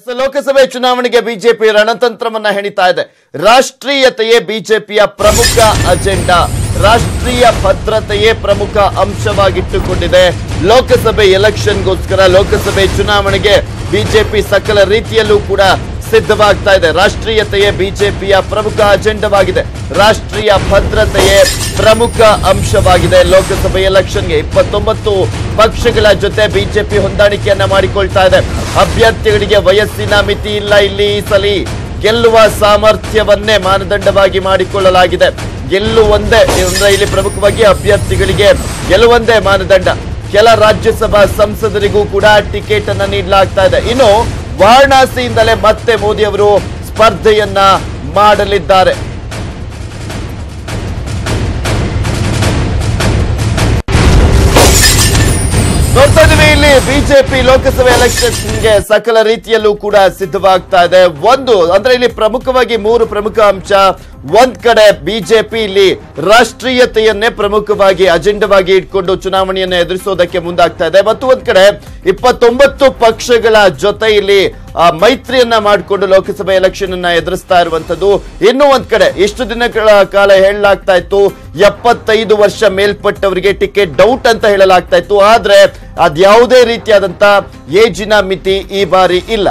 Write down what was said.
ಲೋಕಸಭೆ ಚುನಾವಣೆಗೆ ಬಿಜೆಪಿ ರಣತಂತ್ರವನ್ನ ಹೆಣಿತಾ ಇದೆ. ರಾಷ್ಟ್ರೀಯತೆಯೇ ಬಿಜೆಪಿಯ ಪ್ರಮುಖ ಅಜೆಂಡಾ. ರಾಷ್ಟ್ರೀಯ ಭದ್ರತೆಯೇ ಪ್ರಮುಖ ಅಂಶವಾಗಿಟ್ಟುಕೊಂಡಿದೆ. ಲೋಕಸಭೆ ಎಲೆಕ್ಷನ್ಗೋಸ್ಕರ ಲೋಕಸಭೆ ಚುನಾವಣೆಗೆ ಬಿಜೆಪಿ ಸಕಲ ರೀತಿಯಲ್ಲೂ ಕೂಡ ಸಿದ್ಧವಾಗ್ತಾ ಇದೆ. ರಾಷ್ಟ್ರೀಯತೆಯೇ ಬಿಜೆಪಿಯ ಪ್ರಮುಖ ಅಜೆಂಡಾವಾಗಿದೆ. ರಾಷ್ಟ್ರೀಯ ಭದ್ರತೆಯೇ ಪ್ರಮುಖ ಅಂಶವಾಗಿದೆ. ಲೋಕಸಭೆ ಎಲೆಕ್ಷನ್ಗೆ 29 ಪಕ್ಷಗಳ ಜೊತೆ ಬಿಜೆಪಿ ಹೊಂದಾಣಿಕೆಯನ್ನ ಮಾಡಿಕೊಳ್ತಾ ಇದೆ. ಅಭ್ಯರ್ಥಿಗಳಿಗೆ ವಯಸ್ಸಿನ ಮಿತಿ ಇಲ್ಲ. ಇಲ್ಲಿ ಈ ಸಲ ಗೆಲ್ಲುವ ಸಾಮರ್ಥ್ಯವನ್ನೇ ಮಾನದಂಡವಾಗಿ ಮಾಡಿಕೊಳ್ಳಲಾಗಿದೆ. ಗೆಲ್ಲುವಂದೇ ಅಂದ್ರೆ ಇಲ್ಲಿ ಪ್ರಮುಖವಾಗಿ ಅಭ್ಯರ್ಥಿಗಳಿಗೆ ಗೆಲ್ಲುವಂದೇ ಮಾನದಂಡ. ಕೆಲ ರಾಜ್ಯಸಭಾ ಸಂಸದರಿಗೂ ಕೂಡ ಟಿಕೆಟ್ ಅನ್ನ ನೀಡಲಾಗ್ತಾ ಇದೆ. ಇನ್ನು ವಾರಣಾಸಿಯಿಂದಲೇ ಮತ್ತೆ ಮೋದಿ ಅವರು ಸ್ಪರ್ಧೆಯನ್ನ ಮಾಡಲಿದ್ದಾರೆ. ನೋಡ್ತಾ ಇದೀವಿ ಇಲ್ಲಿ ಬಿಜೆಪಿ ಲೋಕಸಭೆ ಎಲೆಕ್ಷನ್ಗೆ ಸಕಲ ರೀತಿಯಲ್ಲೂ ಕೂಡ ಸಿದ್ಧವಾಗ್ತಾ ಇದೆ. ಒಂದು ಅಂದ್ರೆ ಇಲ್ಲಿ ಪ್ರಮುಖವಾಗಿ 3 ಪ್ರಮುಖ ಅಂಶ. ಒಂದ್ ಕಡೆ ಬಿಜೆಪಿ ಇಲ್ಲಿ ರಾಷ್ಟ್ರೀಯತೆಯನ್ನೇ ಪ್ರಮುಖವಾಗಿ ಅಜೆಂಡವಾಗಿ ಇಟ್ಕೊಂಡು ಚುನಾವಣೆಯನ್ನು ಎದುರಿಸೋದಕ್ಕೆ ಮುಂದಾಗ್ತಾ ಇದೆ. ಮತ್ತು ಒಂದ್ ಕಡೆ 29 ಪಕ್ಷಗಳ ಜೊತೆ ಇಲ್ಲಿ ಮೈತ್ರಿಯನ್ನ ಮಾಡಿಕೊಂಡು ಲೋಕಸಭೆ ಎಲೆಕ್ಷನ್ ಅನ್ನ ಎದುರಿಸ್ತಾ ಇರುವಂತದ್ದು. ಇನ್ನೂ ಒಂದ್ ಕಡೆ ಇಷ್ಟು ದಿನಗಳ ಕಾಲ ಹೇಳಲಾಗ್ತಾ ಇತ್ತು 75 ವರ್ಷ ಮೇಲ್ಪಟ್ಟವರಿಗೆ ಟಿಕೆಟ್ ಡೌಟ್ ಅಂತ ಹೇಳಲಾಗ್ತಾ ಇತ್ತು. ಆದ್ರೆ ಅದ್ಯಾವುದೇ ರೀತಿಯಾದಂತ ಏಜಿನ ಮಿತಿ ಈ ಬಾರಿ ಇಲ್ಲ.